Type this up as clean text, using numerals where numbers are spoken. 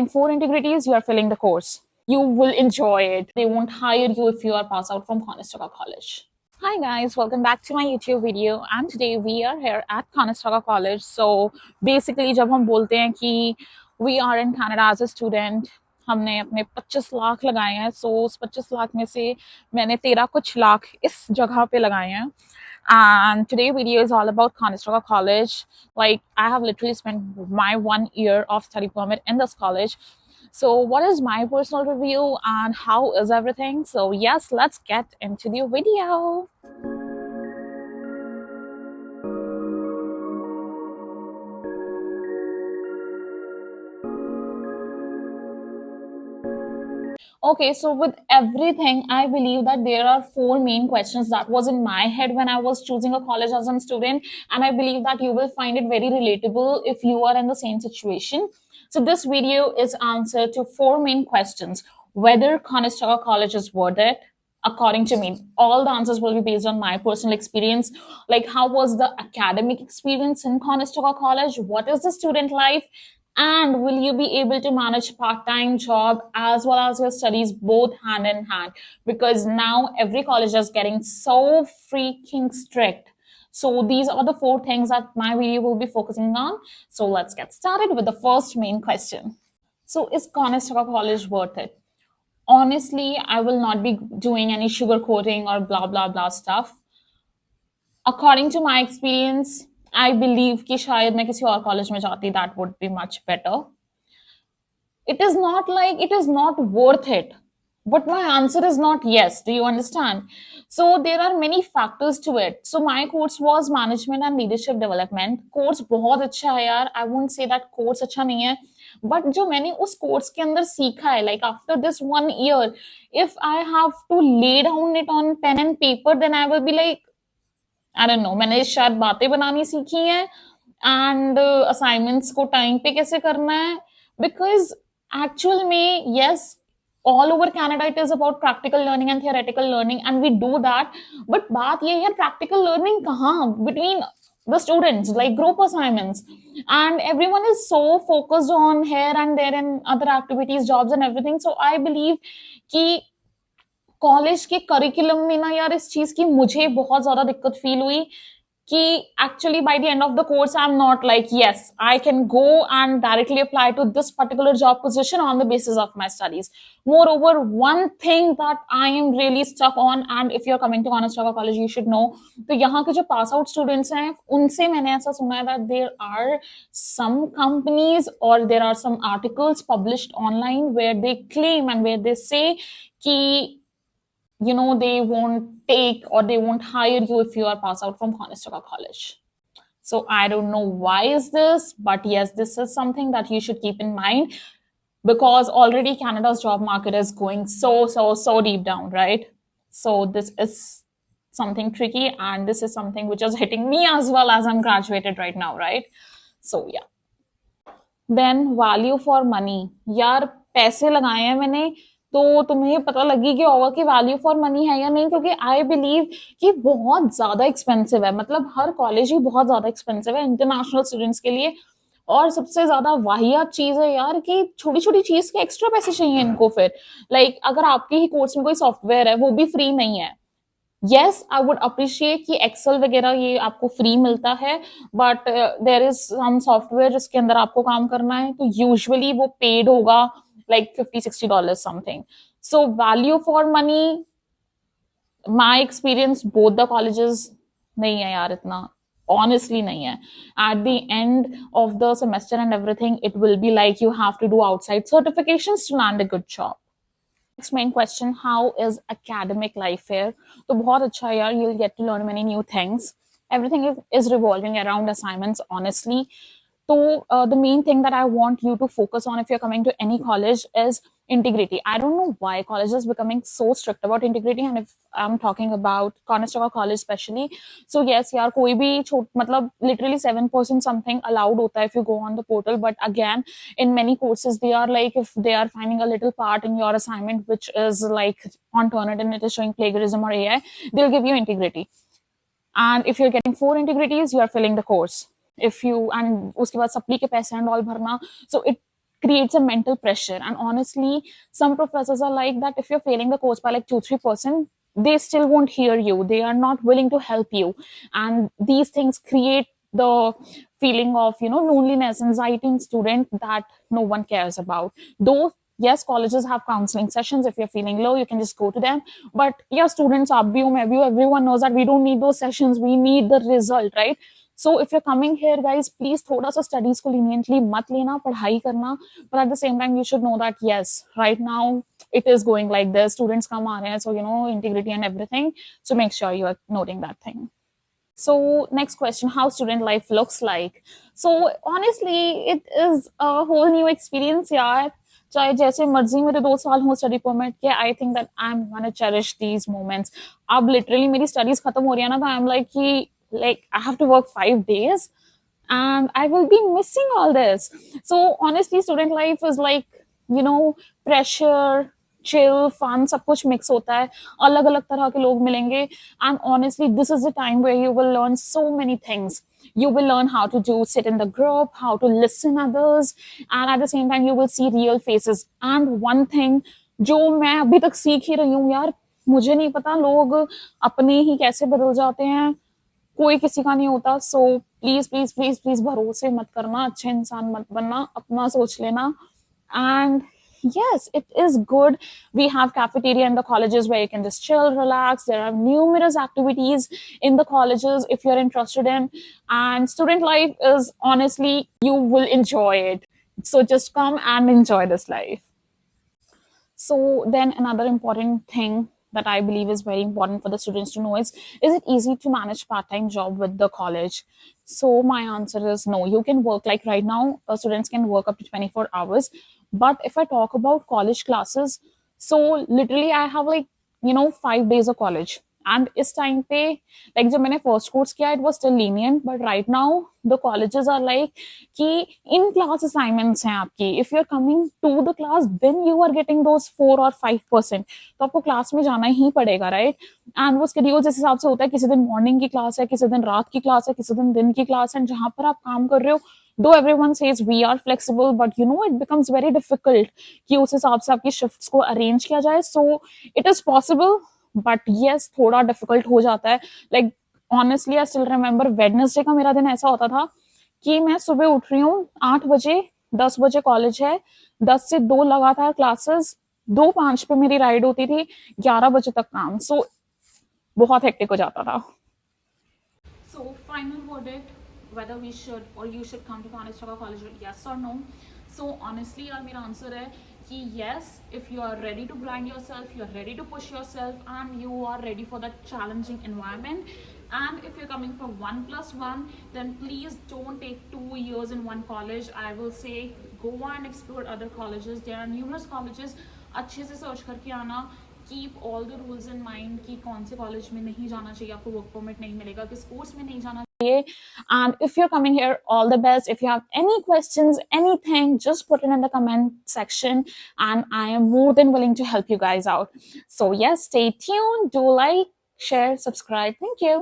in 4 integrities, you are filling the course. You will enjoy it. They won't hire you if you are pass out from Conestoga College. Hi guys, welcome back to my YouTube video. And today we are here at Conestoga College. So basically, जब हम बोलते हैं कि we are in Canada as a student, हमने अपने 25 लाख लगाए हैं. So उस 25 लाख में से मैंने 13 कुछ लाख इस जगह पे लगाए हैं. And today's video is all about Conestoga College. Like, I have literally spent my 1 year of study permit in this college. So what is my personal review and how is everything? So yes, let's get into the video. Okay, so with everything, I believe that there are four main questions that was in my head when I was choosing a college as a student, and I believe that you will find it very relatable if you are in the same situation. So this video is answer to four main questions: whether Conestoga College is worth it. According to me, all the answers will be based on my personal experience. Like, how was the academic experience in Conestoga College? What is the student life? And will you be able to manage part-time job as well as your studies both hand in hand? Because now every college is getting so freaking strict. So these are the four things that my video will be focusing on. So let's get started with the first main question. So is Conestoga College worth it? Honestly, I will not be doing any sugarcoating or blah blah blah stuff. According to my experience, I believe कि शायद मैं किसी और college में जाती, that would be much better. It is not like it is not worth it, but my answer is not yes. Do you understand? So there are many factors to it. So my course was management and leadership development. Course बहुत अच्छा है यार. I won't say that course अच्छा नहीं है, but जो मैंने उस course के अंदर सीखा है, like after this 1 year, if I have to lay down it on pen and paper, then I will be like, I don't know, मैंने शायद बातें बनानी सीखी हैं and assignments को time पे कैसे करना है, because actual में yes, all over Canada it is about practical learning and theoretical learning and we do that, but बात ये है practical learning कहाँ between the students, like group assignments, and everyone is so focused on here and there and other activities, jobs and everything. So I believe कि college के curriculum में ना यार इस चीज की मुझे बहुत ज्यादा दिक्कत फील हुई कि actually by the end of the course I am not like yes I can go and directly apply to this particular job position on the basis of my studies. Moreover one thing that I am really stuck on, and if you are coming to Conestoga college you should know, तो यहाँ के जो pass out students हैं उनसे मैंने ऐसा सुना है that there are some companies और there are some articles published online where they claim and where they say कि they won't take or they won't hire you if you are pass out from Conestoga College. So I don't know why is this, but yes, this is something that you should keep in mind because already Canada's job market is going so deep down, right? So this is something tricky and this is something which is hitting me as well as I'm graduated right now, right? So yeah. Then value for money. यार पैसे लगाए हैं मैंने, तो तुम्हें पता लगेगी होगा कि वैल्यू फॉर मनी है या नहीं, क्योंकि आई बिलीव कि बहुत ज्यादा एक्सपेंसिव है. मतलब हर कॉलेज ही बहुत ज्यादा एक्सपेंसिव है इंटरनेशनल स्टूडेंट्स के लिए. और सबसे ज्यादा वाहियात चीज है यार कि छोटी छोटी चीज के एक्स्ट्रा पैसे चाहिए इनको. फिर अगर आपके ही कोर्स में कोई सॉफ्टवेयर है वो भी फ्री नहीं है. येस, आई वुड अप्रिशिएट कि एक्सेल वगैरह ये आपको फ्री मिलता है, but there is some software जिसके अंदर आपको काम करना है, तो यूजुअली वो पेड होगा like $50-60 something. So value for money, my experience both the colleges नहीं है यार इतना, honestly नहीं है. At the end of the semester and everything, it will be like you have to do outside certifications to land a good job. Next main question, how is academic life here? तो बहुत अच्छा है यार, you'll get to learn many new things. Everything is revolving around assignments, honestly. So the main thing that I want you to focus on if you're coming to any college is integrity. I don't know why college is becoming so strict about integrity, and if I'm talking about Conestoga College especially, so yes यार कोई भी मतलब literally 7% something allowed होता है if you go on the portal, but again in many courses they are like, if they are finding a little part in your assignment which is like on Turnitin and it is showing plagiarism or AI, they'll give you integrity. And if you're getting 4 integrities, you are filling the course. If you and उसके बाद supply के पैसे and all भरना, so it creates a mental pressure. And honestly, some professors are like that if you're failing the course by like 2-3%, they still won't hear you, they are not willing to help you. And these things create the feeling of, loneliness, anxiety in student that no one cares about. Though yes, colleges have counseling sessions. If you're feeling low, you can just go to them. But yeah, students, आप भी हो, मैं भी हूँ, everyone knows that we don't need those sessions, we need the result, right? So if you're coming here, guys, please थोड़ा सा studies को leniently मत लेना, पढ़ाई करना. But at the same time, you should know that yes, right now it is going like this, students कम आ रहे हैं, so integrity and everything. So make sure you are noting that thing. So next question, how student life looks like. So honestly, it is a whole new experience, यार. चाहे जैसे मर्जी मेरे 2 साल हो study permit के, I think that I am gonna cherish these moments. अब literally मेरी स्टडीज खत्म हो रही है ना, तो आई एम लाइक कि like I have to work 5 days and I will be missing all this. So honestly, student life is like, pressure, chill, fun, सब कुछ mix होता है. अलग अलग तरह के लोग मिलेंगे. And honestly, this is the time where you will learn so many things. You will learn how to sit in the group, how to listen others, and at the same time you will see real faces. And one thing जो मैं अभी तक सीख ही रही हूँ यार, मुझे नहीं पता लोग अपने ही कैसे बदल जाते हैं, कोई किसी का नहीं होता. So please please please please भरोसे मत करना, अच्छे इंसान मत बनना, अपना सोच लेना. And yes, it is good. We have cafeteria in the colleges where you can just chill, relax. There are numerous activities in the colleges if you're interested in. And student life is honestly, you will enjoy it. So just come and enjoy this life. So then another important thing that I believe is very important for the students to know is it easy to manage part-time job with the college? So my answer is no. You can work like right now, students can work up to 24 hours. But if I talk about college classes, so literally I have like, 5 days of college. And इस time पे like जब मैंने first course किया, it was still lenient, but right now the colleges are like कि in class assignments हैं आपकी, if you are coming to the class then you are getting those 4 और 5%, तो आपको क्लास में जाना ही पड़ेगा, राइट? एंड वो शेड्यूल जिस हिसाब से होता है, किसी दिन मॉर्निंग की क्लास है, किसी दिन रात की क्लास है, किसी दिन की क्लास है, जहां पर आप काम कर रहे हो, though everyone says we are flexible, but it becomes very difficult कि उस हिसाब से आपकी शिफ्ट्स को अरेंज किया जाए. So it is possible, but yes, थोड़ा डिफिकल्ट हो जाता है. Like honestly I still remember Wednesday का मेरा दिन ऐसा होता था कि मैं सुबह उठ रही हूँ 8 बजे, 10 बजे कॉलेज है, 10 से 2 लगातार क्लासेस, 2:05 पे मेरी राइड होती थी, 11 बजे तक काम. सो बहुत हेक्टिक हो जाता था. So final verdict, whether we should or you should come to Conestoga College, yes or no. So honestly यार मेरा आंसर है कि yes, if you are ready to grind yourself, you are ready to push yourself, and you are ready for that challenging environment. And if you're coming for 1+1, then please don't take 2 years in one college. I will say go and explore other colleges. There are numerous colleges. अच्छे से search करके आना. Keep all the rules in mind कि कौन से college में नहीं जाना चाहिए, आपको वर्क परमिट नहीं मिलेगा, किस कोर्स में नहीं जाना चाहिए. And if you are coming here, all the best. If you have any questions, anything, just put it in the comment section and I am more than willing to help you guys out. So yes, stay tuned, do like, share, subscribe. Thank you.